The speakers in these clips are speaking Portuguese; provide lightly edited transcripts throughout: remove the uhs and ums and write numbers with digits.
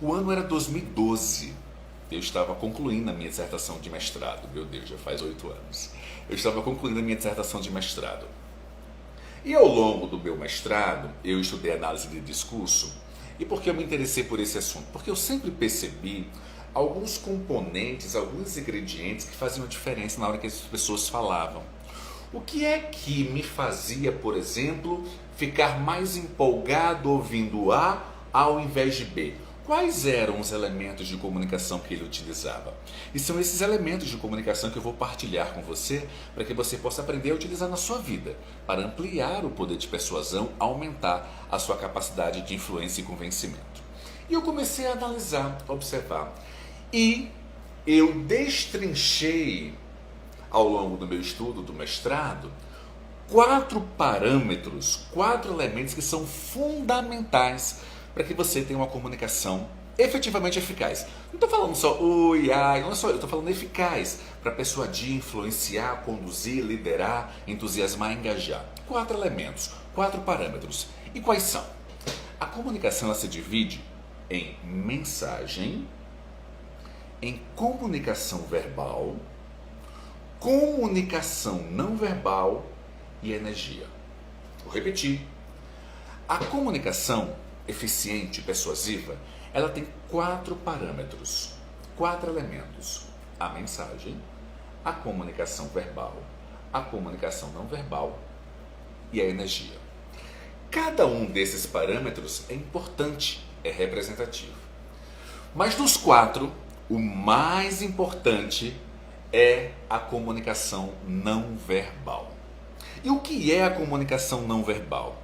O ano era 2012. Eu estava concluindo a minha dissertação de mestrado. Meu Deus, já faz 8 anos. Eu estava concluindo a minha dissertação de mestrado. E ao longo do meu mestrado, eu estudei análise de discurso. E por que eu me interessei por esse assunto? Porque eu sempre percebi alguns componentes, alguns ingredientes que faziam diferença na hora que as pessoas falavam. O que é que me fazia, por exemplo, ficar mais empolgado ouvindo A ao invés de B? Quais eram os elementos de comunicação que ele utilizava? E são esses elementos de comunicação que eu vou partilhar com você para que você possa aprender a utilizar na sua vida, para ampliar o poder de persuasão, aumentar a sua capacidade de influência e convencimento. E eu comecei a analisar, observar. E eu destrinchei, ao longo do meu estudo, do mestrado, 4 parâmetros, 4 elementos que são fundamentais para que você tenha uma comunicação efetivamente eficaz. Não estou falando só oi, ai, não é só eu, estou falando eficaz, para persuadir, influenciar, conduzir, liderar, entusiasmar, engajar. 4 elementos, 4 parâmetros. E quais são? A comunicação ela se divide em mensagem, em comunicação verbal, comunicação não verbal e energia. Vou repetir. A comunicação eficiente, persuasiva, ela tem 4 parâmetros, 4 elementos. A mensagem, a comunicação verbal, a comunicação não verbal e a energia. Cada um desses parâmetros é importante, é representativo. Mas dos 4, o mais importante é a comunicação não verbal. E o que é a comunicação não verbal?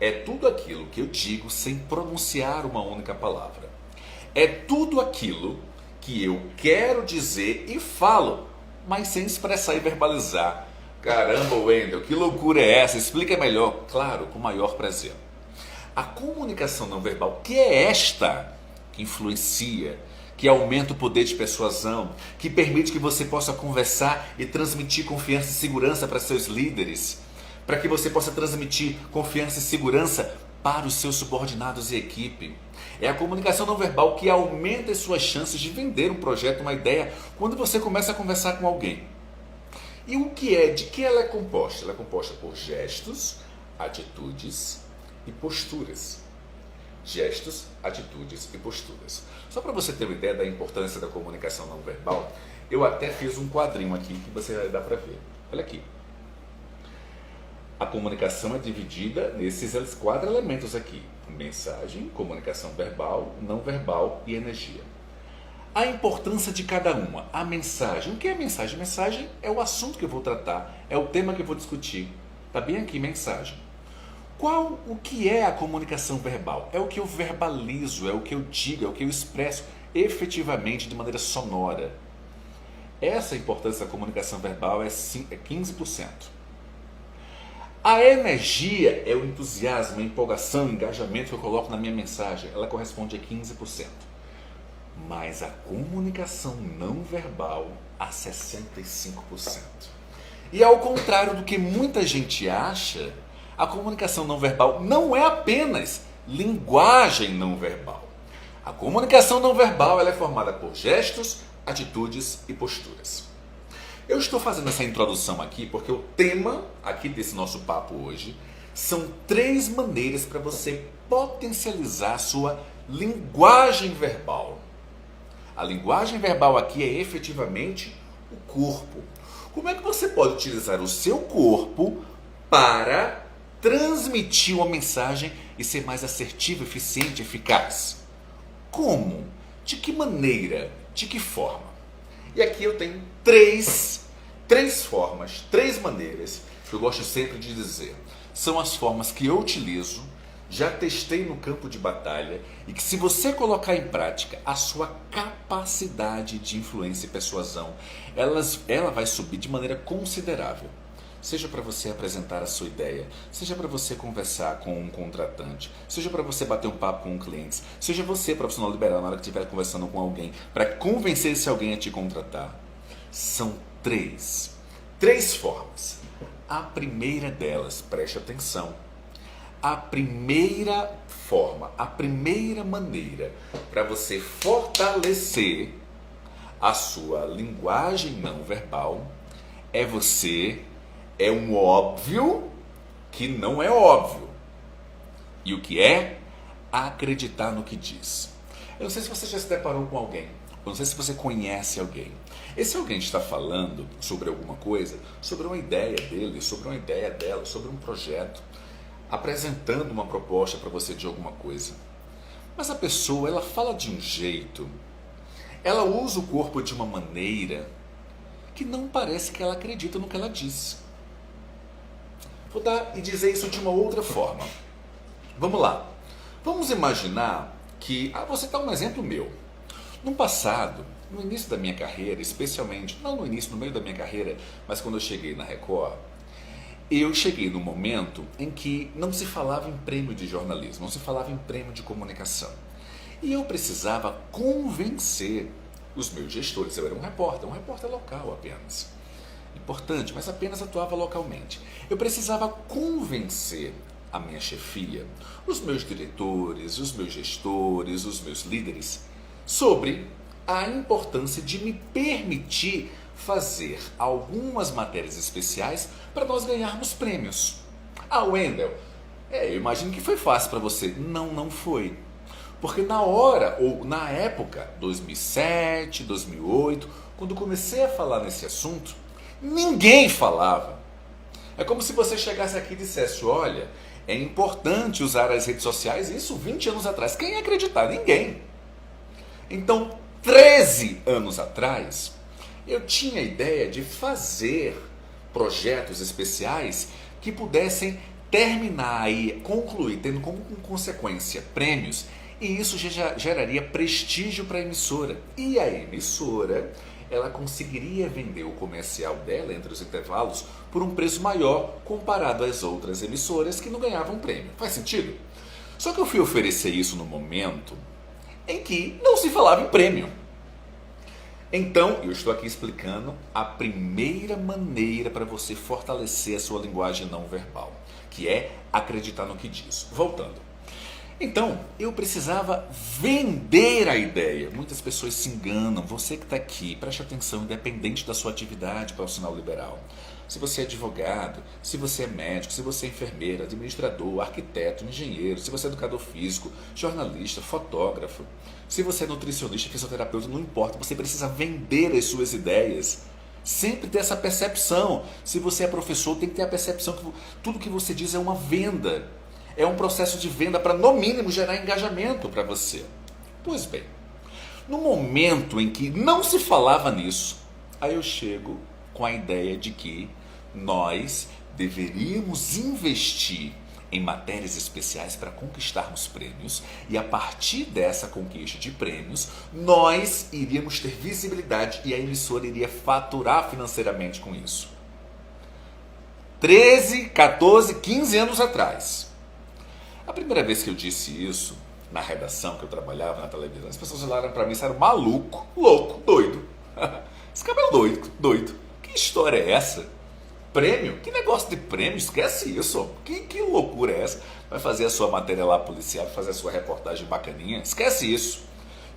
É tudo aquilo que eu digo sem pronunciar uma única palavra. É tudo aquilo que eu quero dizer e falo, mas sem expressar e verbalizar. Caramba, Wendel, que loucura é essa? Explica melhor. Claro, com o maior prazer. A comunicação não verbal, que é esta que influencia, que aumenta o poder de persuasão, que permite que você possa conversar e transmitir confiança e segurança para seus líderes, para que você possa transmitir confiança e segurança para os seus subordinados e equipe. É a comunicação não verbal que aumenta as suas chances de vender um projeto, uma ideia, quando você começa a conversar com alguém. E o que é? De que ela é composta? Ela é composta por gestos, atitudes e posturas. Gestos, atitudes e posturas. Só para você ter uma ideia da importância da comunicação não verbal, eu até fiz um quadrinho aqui que você vai dar para ver. Olha aqui. A comunicação é dividida nesses 4 elementos aqui. Mensagem, comunicação verbal, não verbal e energia. A importância de cada uma. A mensagem. O que é mensagem? Mensagem é o assunto que eu vou tratar, é o tema que eu vou discutir. Está bem aqui, mensagem. O que é a comunicação verbal? É o que eu verbalizo, é o que eu digo, é o que eu expresso efetivamente de maneira sonora. Essa importância da comunicação verbal é 15%. A energia é o entusiasmo, a empolgação, o engajamento que eu coloco na minha mensagem. Ela corresponde a 15%. Mas a comunicação não verbal a 65%. E ao contrário do que muita gente acha, a comunicação não verbal não é apenas linguagem não verbal. A comunicação não verbal ela é formada por gestos, atitudes e posturas. Eu estou fazendo essa introdução aqui porque o tema aqui desse nosso papo hoje são 3 maneiras para você potencializar a sua linguagem verbal. A linguagem verbal aqui é efetivamente o corpo. Como é que você pode utilizar o seu corpo para transmitir uma mensagem e ser mais assertivo, eficiente, eficaz? Como? De que maneira? De que forma? E aqui eu tenho três formas, 3 maneiras que eu gosto sempre de dizer. São as formas que eu utilizo, já testei no campo de batalha e que se você colocar em prática, a sua capacidade de influência e persuasão, ela vai subir de maneira considerável. Seja para você apresentar a sua ideia, seja para você conversar com um contratante, seja para você bater um papo com um cliente, seja você, profissional liberal, na hora que estiver conversando com alguém, para convencer esse alguém a te contratar. São 3 formas. A primeira delas, preste atenção, a primeira forma, a primeira maneira para você fortalecer a sua linguagem não verbal é um óbvio que não é óbvio. E o que é? Acreditar no que diz. Eu não sei se você já se deparou com alguém, eu não sei se você conhece alguém. Esse alguém está falando sobre alguma coisa, sobre uma ideia dele, sobre uma ideia dela, sobre um projeto, apresentando uma proposta para você de alguma coisa. Mas a pessoa, ela fala de um jeito, ela usa o corpo de uma maneira que não parece que ela acredita no que ela disse. Vou dar e dizer isso de uma outra forma. Vamos lá. Vamos imaginar que... você dá um exemplo meu. No passado, no início da minha carreira, especialmente, não no início, no meio da minha carreira, mas quando eu cheguei na Record, eu cheguei num momento em que não se falava em prêmio de jornalismo, não se falava em prêmio de comunicação. E eu precisava convencer os meus gestores. Eu era um repórter local apenas. Importante, mas apenas atuava localmente. Eu precisava convencer a minha chefia, os meus diretores, os meus gestores, os meus líderes, sobre a importância de me permitir fazer algumas matérias especiais para nós ganharmos prêmios. Wendel, eu imagino que foi fácil para você. Não, não foi. Porque na hora, ou na época, 2007, 2008, quando comecei a falar nesse assunto, ninguém falava. É como se você chegasse aqui e dissesse, olha, é importante usar as redes sociais, isso 20 anos atrás. Quem ia acreditar? Ninguém. Então, 13 anos atrás, eu tinha a ideia de fazer projetos especiais que pudessem terminar e concluir, tendo como consequência prêmios, e isso geraria prestígio para a emissora. E a emissora, ela conseguiria vender o comercial dela entre os intervalos por um preço maior comparado às outras emissoras que não ganhavam prêmio. Faz sentido? Só que eu fui oferecer isso no momento em que não se falava em prêmio. Então, eu estou aqui explicando a primeira maneira para você fortalecer a sua linguagem não verbal, que é acreditar no que diz. Voltando. Então, eu precisava vender a ideia. Muitas pessoas se enganam. Você que está aqui, preste atenção, independente da sua atividade profissional liberal. Se você é advogado, se você é médico, se você é enfermeiro, administrador, arquiteto, engenheiro, se você é educador físico, jornalista, fotógrafo, se você é nutricionista, fisioterapeuta, não importa. Você precisa vender as suas ideias. Sempre ter essa percepção. Se você é professor, tem que ter a percepção que tudo que você diz é uma venda. É um processo de venda para, no mínimo, gerar engajamento para você. Pois bem, no momento em que não se falava nisso, aí eu chego com a ideia de que nós deveríamos investir em matérias especiais para conquistarmos prêmios e, a partir dessa conquista de prêmios, nós iríamos ter visibilidade e a emissora iria faturar financeiramente com isso. 13, 14, 15 anos atrás. A primeira vez que eu disse isso, na redação que eu trabalhava na televisão, as pessoas olharam para mim e disseram, maluco, louco, doido. Esse cara é doido. Que história é essa? Prêmio? Que negócio de prêmio? Esquece isso. Que loucura é essa? Vai fazer a sua matéria lá policial, fazer a sua reportagem bacaninha? Esquece isso.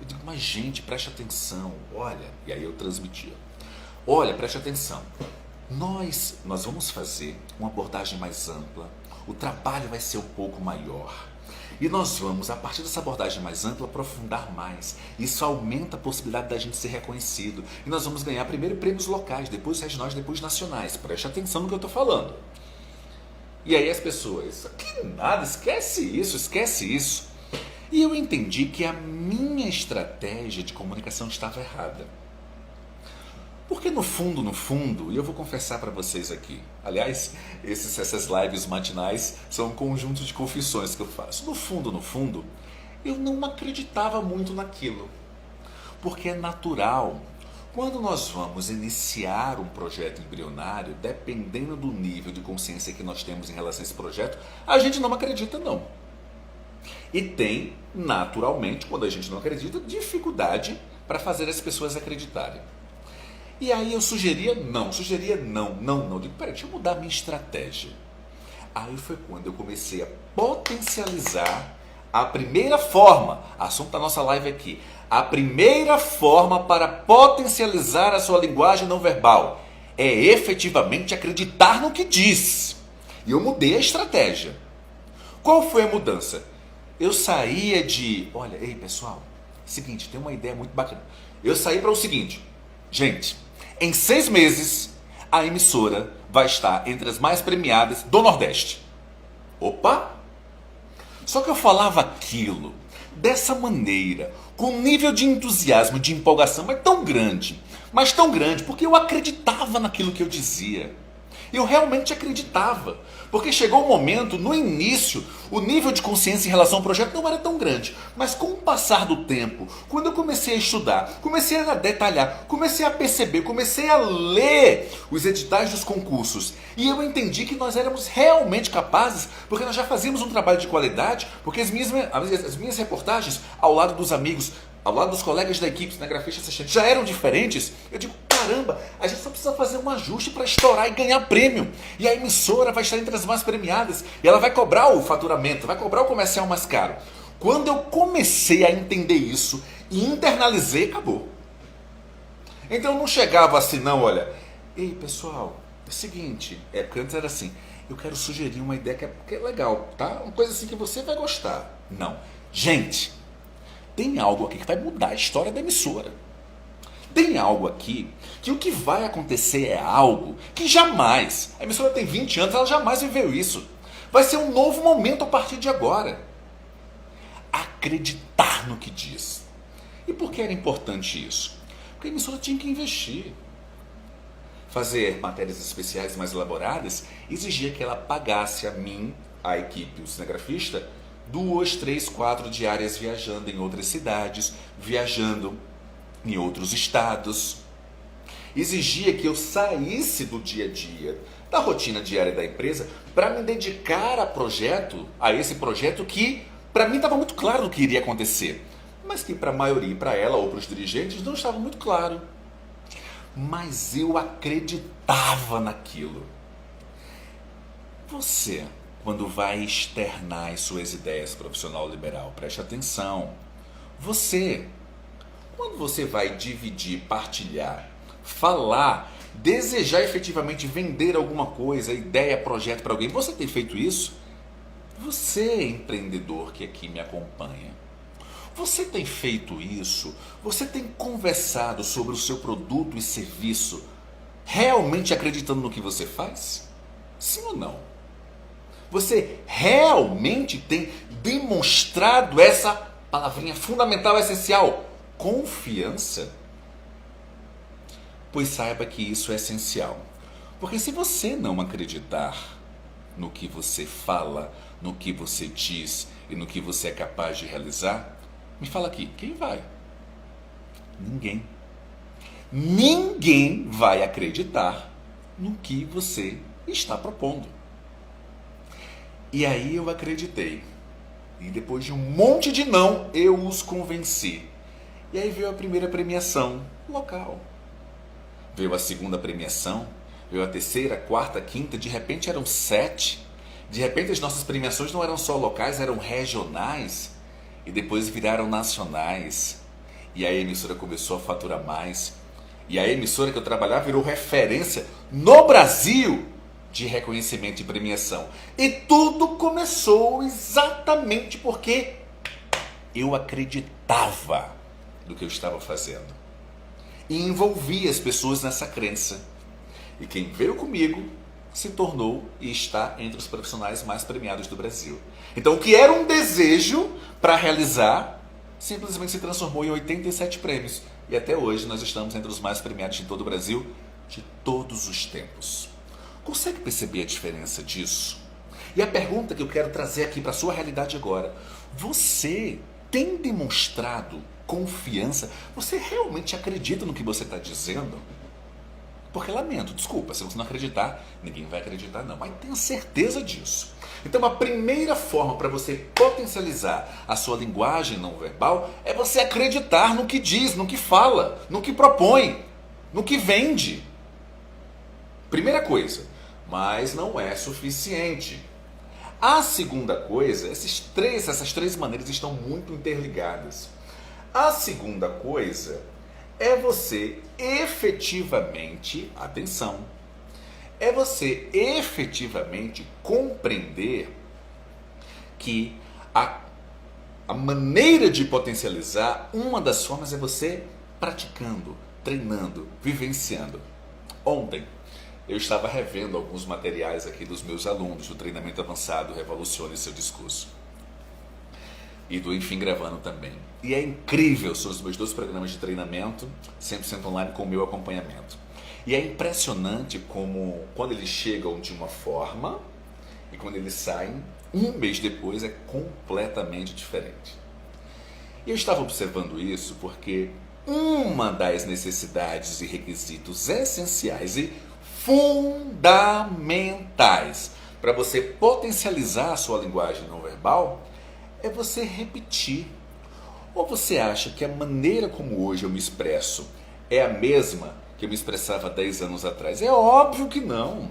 Eu digo, mas gente, preste atenção, olha. E aí eu transmitia. Olha, preste atenção. Nós vamos fazer uma abordagem mais ampla. O trabalho vai ser um pouco maior. E nós vamos, a partir dessa abordagem mais ampla, aprofundar mais. Isso aumenta a possibilidade da gente ser reconhecido. E nós vamos ganhar primeiro prêmios locais, depois regionais, depois nacionais. Preste atenção no que eu estou falando. E aí as pessoas, que nada, esquece isso. E eu entendi que a minha estratégia de comunicação estava errada. Porque no fundo, e eu vou confessar para vocês aqui, aliás, essas lives matinais são um conjunto de confissões que eu faço. No fundo, eu não acreditava muito naquilo. Porque é natural, quando nós vamos iniciar um projeto embrionário, dependendo do nível de consciência que nós temos em relação a esse projeto, a gente não acredita não. E tem, naturalmente, quando a gente não acredita, dificuldade para fazer as pessoas acreditarem. E aí eu sugeria não. Digo, peraí, deixa eu mudar a minha estratégia. Aí foi quando eu comecei a potencializar a primeira forma, assunto da nossa live aqui, a primeira forma para potencializar a sua linguagem não verbal é efetivamente acreditar no que diz. E eu mudei a estratégia. Qual foi a mudança? Eu saía de, olha, ei pessoal, seguinte, tem uma ideia muito bacana. Eu saí para o seguinte, gente, em 6 meses a emissora vai estar entre as mais premiadas do Nordeste. Opa! Só que eu falava aquilo dessa maneira, com um nível de entusiasmo, de empolgação, mas tão grande, porque eu acreditava naquilo que eu dizia. Eu realmente acreditava, porque chegou um momento, no início, o nível de consciência em relação ao projeto não era tão grande. Mas com o passar do tempo, quando eu comecei a estudar, comecei a detalhar, comecei a perceber, comecei a ler os editais dos concursos, e eu entendi que nós éramos realmente capazes, porque nós já fazíamos um trabalho de qualidade, porque as minhas reportagens, ao lado dos amigos, ao lado dos colegas da equipe, cinegrafistas assistentes, já eram diferentes. Eu digo, caramba, a gente só precisa fazer um ajuste para estourar e ganhar prêmio. E a emissora vai estar entre as mais premiadas. E ela vai cobrar o faturamento, vai cobrar o comercial mais caro. Quando eu comecei a entender isso e internalizei, acabou. Então eu não chegava assim, não, olha, ei pessoal, é o seguinte, porque antes era assim, eu quero sugerir uma ideia que é legal, tá? Uma coisa assim que você vai gostar. Não. Gente, tem algo aqui que vai mudar a história da emissora. Tem algo aqui que o que vai acontecer é algo que jamais, a emissora tem 20 anos, ela jamais viveu isso. Vai ser um novo momento a partir de agora. Acreditar no que diz. E por que era importante isso? Porque a emissora tinha que investir. Fazer matérias especiais mais elaboradas exigia que ela pagasse a mim, a equipe, o cinegrafista, 2, 3, 4 diárias viajando em outras cidades, viajando em outros estados. Exigia que eu saísse do dia a dia, da rotina diária da empresa, para me dedicar a esse projeto que, para mim, estava muito claro o que iria acontecer, mas que para a maioria, para ela ou para os dirigentes, não estava muito claro. Mas eu acreditava naquilo. Você, quando vai externar as suas ideias profissional liberal, preste atenção. Você, quando você vai dividir, partilhar, falar, desejar efetivamente vender alguma coisa, ideia, projeto para alguém, você tem feito isso? Você, empreendedor que aqui me acompanha, você tem feito isso? Você tem conversado sobre o seu produto e serviço realmente acreditando no que você faz? Sim ou não? Você realmente tem demonstrado essa palavrinha fundamental, essencial, confiança? Pois saiba que isso é essencial. Porque se você não acreditar no que você fala, no que você diz e no que você é capaz de realizar, me fala aqui, quem vai? Ninguém. Ninguém vai acreditar no que você está propondo. E aí eu acreditei. E depois de um monte de não, eu os convenci. E aí veio a primeira premiação local. Veio a segunda premiação, veio a terceira, quarta, quinta, de repente eram 7. De repente as nossas premiações não eram só locais, eram regionais. E depois viraram nacionais. E aí a emissora começou a faturar mais. E a emissora que eu trabalhava virou referência no Brasil de reconhecimento e premiação. E tudo começou exatamente porque eu acreditava no que eu estava fazendo. E envolvi as pessoas nessa crença. E quem veio comigo se tornou e está entre os profissionais mais premiados do Brasil. Então o que era um desejo para realizar, simplesmente se transformou em 87 prêmios. E até hoje nós estamos entre os mais premiados de todo o Brasil, de todos os tempos. Consegue perceber a diferença disso? E a pergunta que eu quero trazer aqui para a sua realidade agora. Você tem demonstrado confiança? Você realmente acredita no que você está dizendo? Porque lamento, desculpa, se você não acreditar, ninguém vai acreditar não, mas tenha certeza disso. Então a primeira forma para você potencializar a sua linguagem não verbal é você acreditar no que diz, no que fala, no que propõe, no que vende. Primeira coisa, mas não é suficiente. A segunda coisa, essas três maneiras estão muito interligadas. A segunda coisa é você efetivamente, atenção, é você efetivamente compreender que a maneira de potencializar, uma das formas é você praticando, treinando, vivenciando. Ontem eu estava revendo alguns materiais aqui dos meus alunos do treinamento avançado Revolucione Seu Discurso. E do Enfim Gravando também. E é incrível, são os meus 2 programas de treinamento, 100% online com o meu acompanhamento. E é impressionante como, quando eles chegam de uma forma, e quando eles saem, um mês depois é completamente diferente. E eu estava observando isso porque uma das necessidades e requisitos essenciais e fundamentais para você potencializar a sua linguagem não verbal é você repetir. Ou você acha que a maneira como hoje eu me expresso é a mesma que eu me expressava 10 anos atrás? É óbvio que não.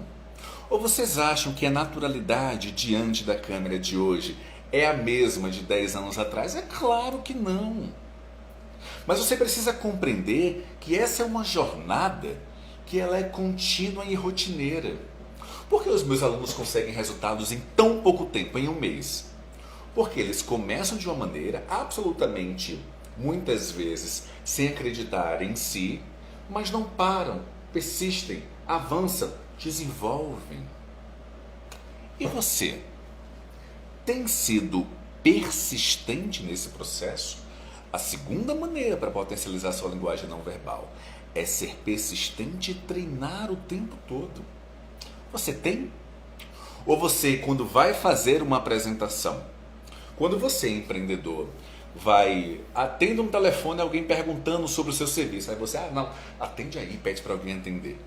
Ou vocês acham que a naturalidade diante da câmera de hoje é a mesma de 10 anos atrás? É claro que não. Mas você precisa compreender que essa é uma jornada que ela é contínua e rotineira. Por que os meus alunos conseguem resultados em tão pouco tempo, em um mês? Porque eles começam de uma maneira absolutamente, muitas vezes, sem acreditar em si, mas não param, persistem, avançam, desenvolvem. E você? Tem sido persistente nesse processo? A segunda maneira para potencializar sua linguagem não verbal é ser persistente e treinar o tempo todo. Você tem? Ou você, quando vai fazer uma apresentação, quando você, empreendedor, atende um telefone, alguém perguntando sobre o seu serviço, aí você, não, atende aí, pede para alguém atender.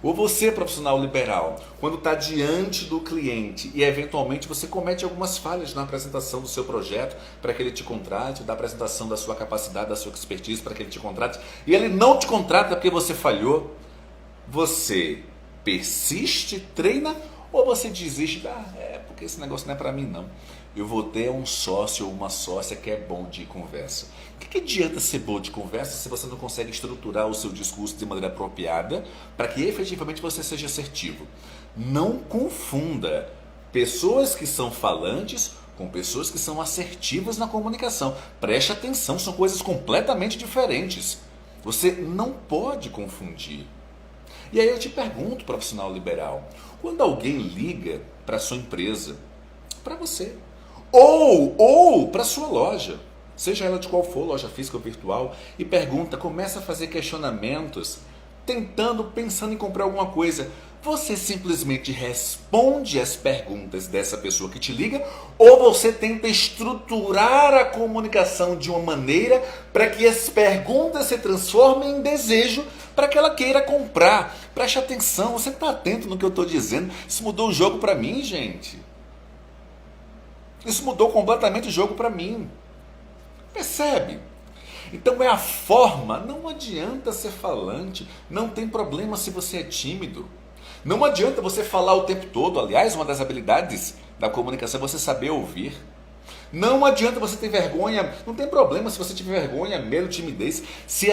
Ou você, profissional liberal, quando está diante do cliente e eventualmente você comete algumas falhas na apresentação do seu projeto para que ele te contrate, da apresentação da sua capacidade, da sua expertise para que ele te contrate, e ele não te contrata porque você falhou, você persiste, treina, ou você desiste, porque esse negócio não é para mim não. Eu vou ter um sócio ou uma sócia que é bom de conversa. O que adianta ser bom de conversa se você não consegue estruturar o seu discurso de maneira apropriada para que efetivamente você seja assertivo? Não confunda pessoas que são falantes com pessoas que são assertivas na comunicação. Preste atenção, são coisas completamente diferentes. Você não pode confundir. E aí eu te pergunto, profissional liberal, quando alguém liga para a sua empresa, para você, ou para a sua loja, seja ela de qual for, loja física ou virtual, e pergunta, começa a fazer questionamentos, pensando em comprar alguma coisa, você simplesmente responde as perguntas dessa pessoa que te liga, ou você tenta estruturar a comunicação de uma maneira para que as perguntas se transformem em desejo para que ela queira comprar? Preste atenção, você está atento no que eu estou dizendo? Isso mudou o jogo para mim, gente. Isso mudou completamente o jogo para mim. Percebe? Então é a forma, não adianta ser falante, não tem problema se você é tímido. Não adianta você falar o tempo todo, aliás, uma das habilidades da comunicação é você saber ouvir. Não adianta você ter vergonha, não tem problema se você tiver vergonha, medo, timidez. Se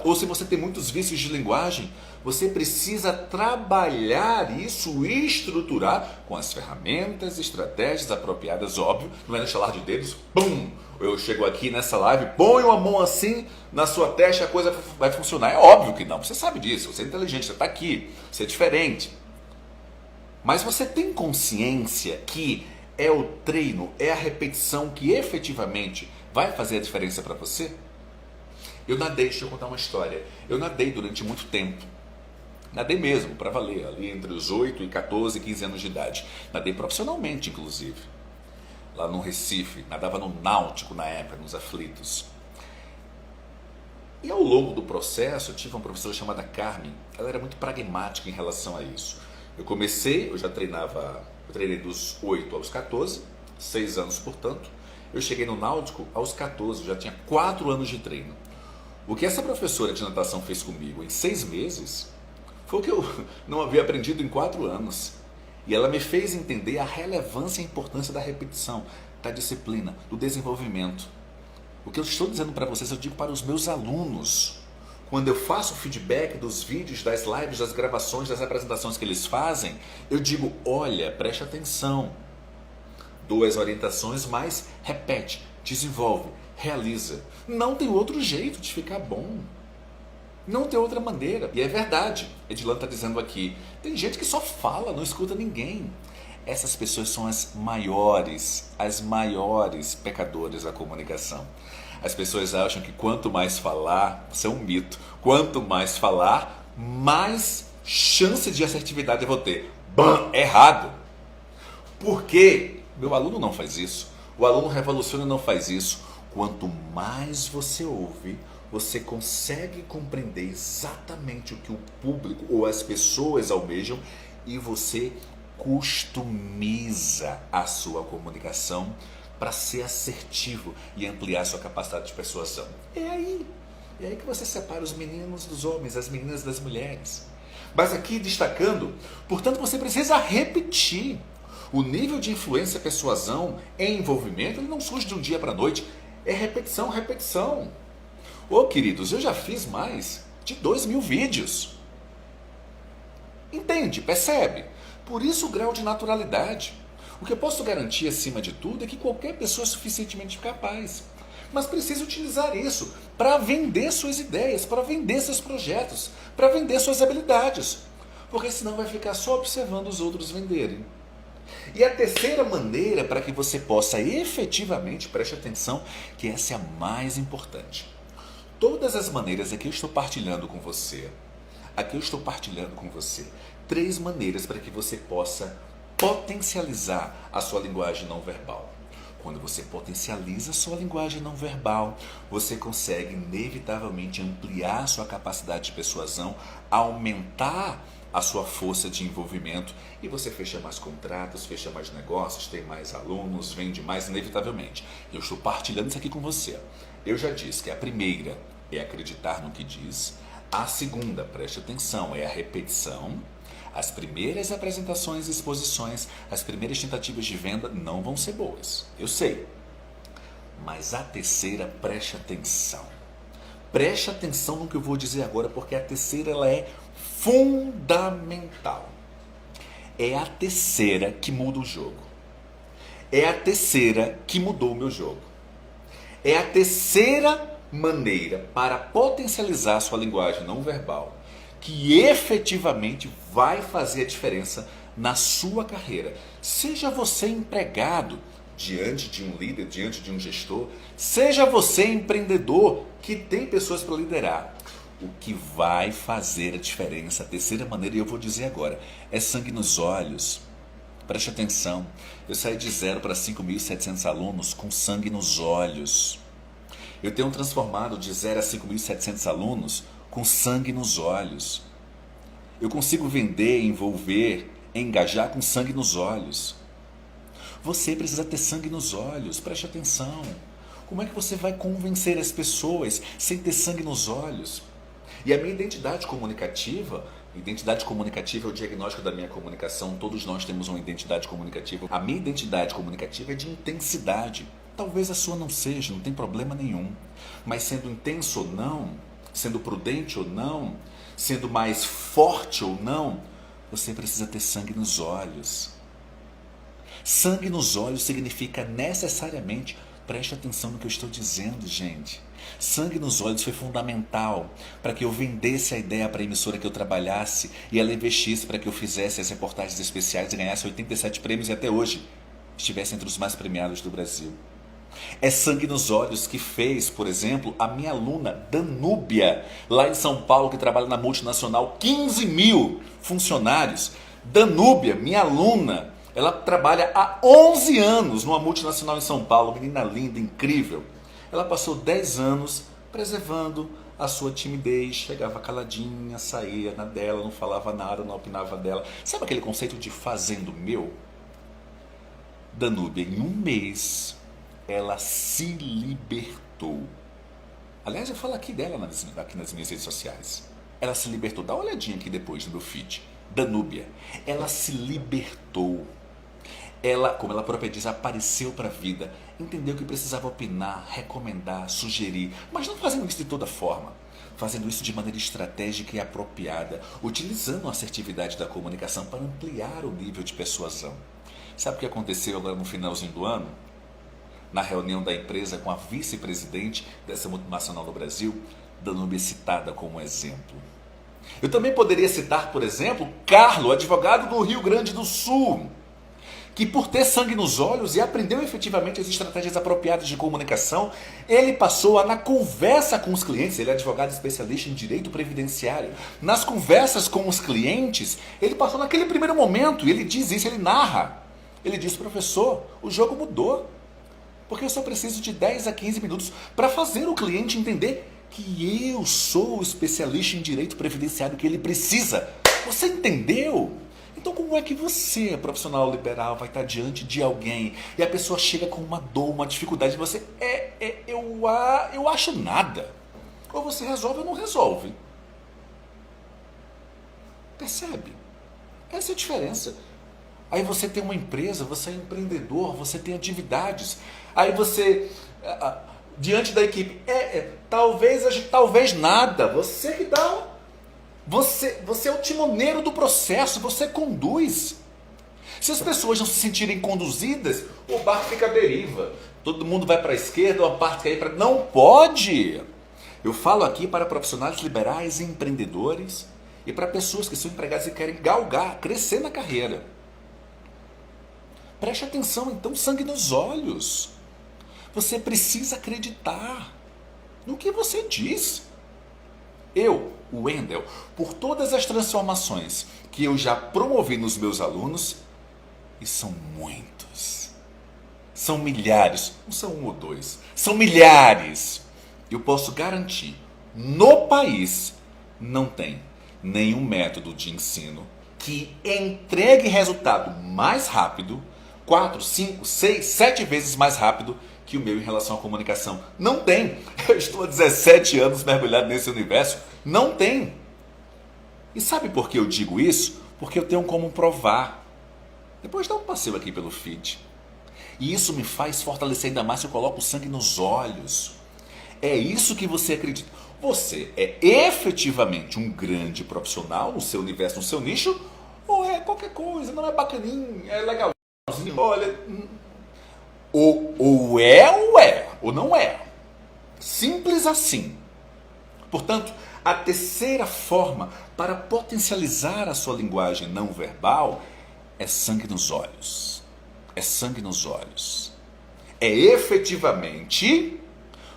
ou se você tem muitos vícios de linguagem, você precisa trabalhar isso e estruturar com as ferramentas, estratégias apropriadas, óbvio. Não é no estalar de dedos, pum! Eu chego aqui nessa live, ponho a mão assim na sua testa e a coisa vai funcionar. É óbvio que não, você sabe disso, você é inteligente, você está aqui, você é diferente. Mas você tem consciência que é o treino, é a repetição que efetivamente vai fazer a diferença para você? Deixa eu contar uma história. Eu nadei durante muito tempo. Nadei mesmo, para valer, ali entre os 8 e 14, 15 anos de idade. Nadei profissionalmente, inclusive. Lá no Recife, nadava no Náutico na época, nos Aflitos. E ao longo do processo, eu tive uma professora chamada Carmen. Ela era muito pragmática em relação a isso. Eu treinei dos 8 aos 14, 6 anos, portanto. Eu cheguei no Náutico aos 14, já tinha 4 anos de treino. O que essa professora de natação fez comigo em 6 meses foi o que eu não havia aprendido em 4 anos. E ela me fez entender a relevância e a importância da repetição, da disciplina, do desenvolvimento. O que eu estou dizendo para vocês, eu digo para os meus alunos. Quando eu faço o feedback dos vídeos, das lives, das gravações, das apresentações que eles fazem, eu digo, olha, preste atenção. Dou as orientações, mas repete, desenvolve, realiza. Não tem outro jeito de ficar bom. Não tem outra maneira. E é verdade. Edilane está dizendo aqui, tem gente que só fala, não escuta ninguém. Essas pessoas são as maiores pecadoras da comunicação. As pessoas acham que quanto mais falar, isso é um mito, quanto mais falar, mais chance de assertividade eu vou ter. Bam, errado. Por quê? Meu aluno não faz isso. O aluno Revoluciona não faz isso. Quanto mais você ouve, você consegue compreender exatamente o que o público ou as pessoas almejam e você customiza a sua comunicação para ser assertivo e ampliar sua capacidade de persuasão. É aí que você separa os meninos dos homens, as meninas das mulheres. Mas aqui destacando, portanto, você precisa repetir. O nível de influência, persuasão e envolvimento, ele não surge de um dia para a noite. É repetição, repetição. Ô queridos, eu já fiz mais de 2.000 vídeos. Entende? Percebe? Por isso o grau de naturalidade. O que eu posso garantir acima de tudo é que qualquer pessoa é suficientemente capaz. Mas precisa utilizar isso para vender suas ideias, para vender seus projetos, para vender suas habilidades. Porque senão vai ficar só observando os outros venderem. E a terceira maneira para que você possa efetivamente, preste atenção, que essa é a mais importante. Todas as maneiras aqui eu estou partilhando com você. Aqui eu estou partilhando com você 3 maneiras para que você possa potencializar a sua linguagem não verbal. Quando você potencializa a sua linguagem não verbal, você consegue inevitavelmente ampliar a sua capacidade de persuasão, aumentar a sua força de envolvimento e você fecha mais contratos, fecha mais negócios, tem mais alunos, vende mais inevitavelmente. Eu estou partilhando isso aqui com você. Eu já disse que a primeira é acreditar no que diz, a segunda, preste atenção, é a repetição. As primeiras apresentações e exposições, as primeiras tentativas de venda não vão ser boas, eu sei. Mas a terceira, preste atenção. Preste atenção no que eu vou dizer agora, porque a terceira ela é fundamental. É a terceira que muda o jogo. É a terceira que mudou o meu jogo. É a terceira maneira para potencializar a sua linguagem não verbal que efetivamente vai fazer a diferença na sua carreira. Seja você empregado diante de um líder, diante de um gestor, seja você empreendedor que tem pessoas para liderar. O que vai fazer a diferença, a terceira maneira, e eu vou dizer agora, é sangue nos olhos. Preste atenção, eu saí de 0 para 5.700 alunos com sangue nos olhos. Eu tenho transformado de 0 a 5.700 alunos com sangue nos olhos. Eu consigo vender, envolver, engajar com sangue nos olhos. Você precisa ter sangue nos olhos, preste atenção. Como é que você vai convencer as pessoas sem ter sangue nos olhos? E a minha identidade comunicativa é o diagnóstico da minha comunicação, todos nós temos uma identidade comunicativa. A minha identidade comunicativa é de intensidade. Talvez a sua não seja, não tem problema nenhum. Mas sendo intenso ou não, sendo prudente ou não, sendo mais forte ou não, você precisa ter sangue nos olhos. Sangue nos olhos significa necessariamente, preste atenção no que eu estou dizendo, gente. Sangue nos olhos foi fundamental para que eu vendesse a ideia para a emissora que eu trabalhasse e ela investisse para que eu fizesse as reportagens especiais e ganhasse 87 prêmios e até hoje estivesse entre os mais premiados do Brasil. É sangue nos olhos que fez, por exemplo, a minha aluna Danúbia, lá em São Paulo, que trabalha na multinacional, 15.000 funcionários. Danúbia, minha aluna, ela trabalha há 11 anos numa multinacional em São Paulo, menina linda, incrível. Ela passou 10 anos preservando a sua timidez, chegava caladinha, saía na dela, não falava nada, não opinava dela. Sabe aquele conceito de fazendo meu? Danúbia, em um mês, ela se libertou. Aliás, eu falo aqui dela aqui nas minhas redes sociais. Ela se libertou. Dá uma olhadinha aqui depois no meu feed. Danúbia, ela se libertou. Ela, como ela própria diz, apareceu para a vida, entendeu que precisava opinar, recomendar, sugerir, mas não fazendo isso de toda forma, fazendo isso de maneira estratégica e apropriada, utilizando a assertividade da comunicação para ampliar o nível de persuasão. Sabe o que aconteceu agora no finalzinho do ano? Na reunião da empresa com a vice-presidente dessa multinacional no Brasil, Danúbia é citada como exemplo. Eu também poderia citar, por exemplo, Carlos, advogado do Rio Grande do Sul, que por ter sangue nos olhos e aprendeu efetivamente as estratégias apropriadas de comunicação, ele passou a, na conversa com os clientes, ele é advogado especialista em direito previdenciário, nas conversas com os clientes, ele passou naquele primeiro momento, e ele diz isso, ele narra, ele diz: professor, o jogo mudou, porque eu só preciso de 10 a 15 minutos para fazer o cliente entender que eu sou o especialista em direito previdenciário que ele precisa. Você entendeu? Então como é que você, profissional liberal, vai estar diante de alguém e a pessoa chega com uma dor, uma dificuldade, e você, eu acho nada. Ou você resolve ou não resolve. Percebe? Essa é a diferença. Aí você tem uma empresa, você é empreendedor, você tem atividades. Aí você, diante da equipe, talvez nada. Você que dá. Você é o timoneiro do processo, você conduz. Se as pessoas não se sentirem conduzidas, o barco fica à deriva. Todo mundo vai para a esquerda, uma parte quer ir para... Não pode! Eu falo aqui para profissionais liberais e empreendedores e para pessoas que são empregadas e querem galgar, crescer na carreira. Preste atenção, então, sangue nos olhos. Você precisa acreditar no que você diz. Eu, o Wendel, por todas as transformações que eu já promovi nos meus alunos, e são muitos, são milhares, não são um ou dois, são milhares, eu posso garantir, no país não tem nenhum método de ensino que entregue resultado mais rápido, 4, 5, 6, 7 vezes mais rápido que o meu em relação à comunicação. Não tem. Eu estou há 17 anos mergulhado nesse universo. Não tem. E sabe por que eu digo isso? Porque eu tenho como provar. Depois dá um passeio aqui pelo feed. E isso me faz fortalecer ainda mais se eu coloco o sangue nos olhos. É isso que você acredita. Você é efetivamente um grande profissional no seu universo, no seu nicho, ou é qualquer coisa, não é bacaninho, é legalzinho, olha... Ou é, ou não é. Simples assim. Portanto, a terceira forma para potencializar a sua linguagem não verbal é sangue nos olhos. É sangue nos olhos. É efetivamente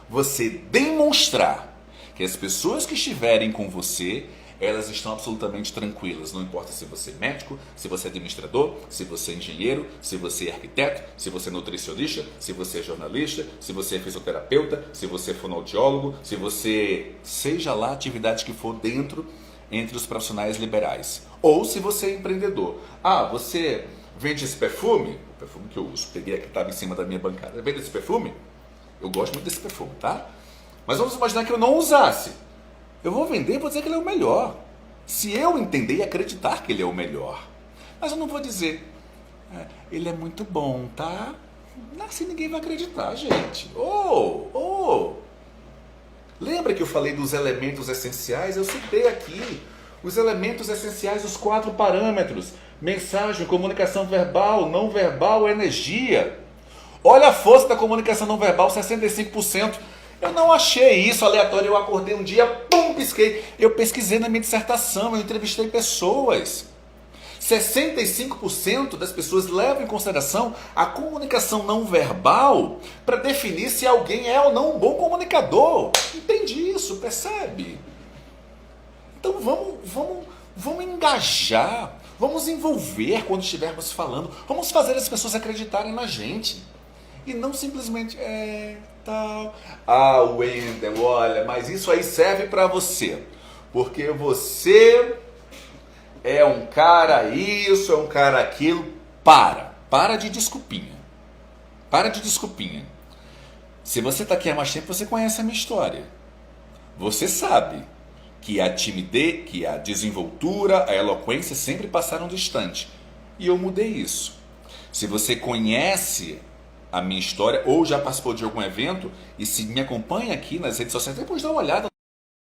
você demonstrar que as pessoas que estiverem com você, elas estão absolutamente tranquilas. Não importa se você é médico, se você é administrador, se você é engenheiro, se você é arquiteto, se você é nutricionista, se você é jornalista, se você é fisioterapeuta, se você é fonoaudiólogo, se você, seja lá a atividade que for dentro, entre os profissionais liberais. Ou se você é empreendedor. Ah, você vende esse perfume? O perfume que eu uso. Peguei aqui que estava em cima da minha bancada. Vende esse perfume? Eu gosto muito desse perfume, tá? Mas vamos imaginar que eu não usasse. Eu vou vender e vou dizer que ele é o melhor. Se eu entender e acreditar que ele é o melhor. Mas eu não vou dizer, ele é muito bom, tá? Assim ninguém vai acreditar, gente. Lembra que eu falei dos elementos essenciais? Eu citei aqui os elementos essenciais, os 4 parâmetros. Mensagem, comunicação verbal, não verbal, energia. Olha a força da comunicação não verbal, 65%. Eu não achei isso aleatório, eu acordei um dia, pum, pisquei. Eu pesquisei na minha dissertação, eu entrevistei pessoas. 65% das pessoas levam em consideração a comunicação não verbal para definir se alguém é ou não um bom comunicador. Entende isso, percebe? Então vamos engajar, vamos envolver quando estivermos falando, vamos fazer as pessoas acreditarem na gente. E não simplesmente, tal. Ah, Wendel, olha, mas isso aí serve para você. Porque você é um cara isso, é um cara aquilo. Para de desculpinha. Para de desculpinha. Se você está aqui há mais tempo, você conhece a minha história. Você sabe que a timidez, que a desenvoltura, a eloquência sempre passaram distante. E eu mudei isso. Se você conhece a minha história ou já participou de algum evento e se me acompanha aqui nas redes sociais, depois dá uma olhada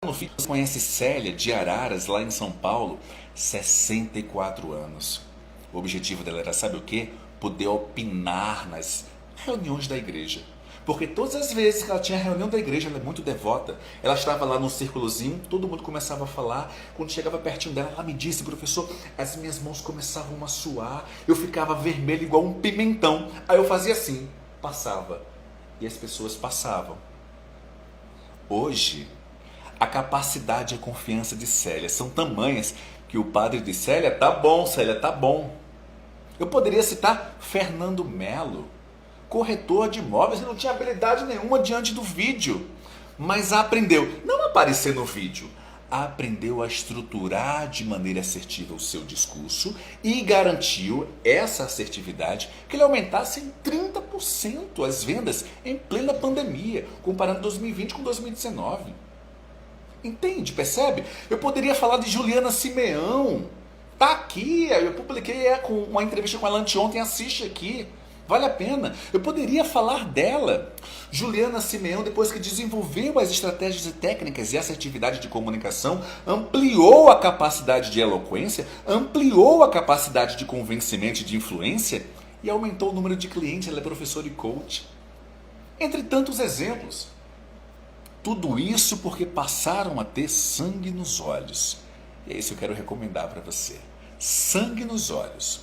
no feed. Você conhece Célia de Araras, lá em São Paulo, 64 anos. O objetivo dela era, sabe o quê? Poder opinar nas reuniões da igreja. Porque todas as vezes que ela tinha reunião da igreja, ela é muito devota, ela estava lá num círculozinho, todo mundo começava a falar. Quando chegava pertinho dela, ela me disse, professor, as minhas mãos começavam a suar, eu ficava vermelho igual um pimentão. Aí eu fazia assim, passava. E as pessoas passavam. Hoje, a capacidade e a confiança de Célia são tamanhas que o padre de Célia, tá bom, Célia, tá bom. Eu poderia citar Fernando Melo, corretor de imóveis, e não tinha habilidade nenhuma diante do vídeo, mas aprendeu, não a aparecer no vídeo, aprendeu a estruturar de maneira assertiva o seu discurso e garantiu essa assertividade que ele aumentasse em 30% as vendas em plena pandemia, comparando 2020 com 2019. Entende? Percebe? Eu poderia falar de Juliana Simeão. Tá aqui, eu publiquei com uma entrevista com ela anteontem, assiste aqui. Vale a pena. Eu poderia falar dela. Juliana Simeão, depois que desenvolveu as estratégias e técnicas e assertividade de comunicação, ampliou a capacidade de eloquência, ampliou a capacidade de convencimento e de influência e aumentou o número de clientes. Ela é professora e coach. Entre tantos exemplos. Tudo isso porque passaram a ter sangue nos olhos. E é isso que eu quero recomendar para você. Sangue nos olhos.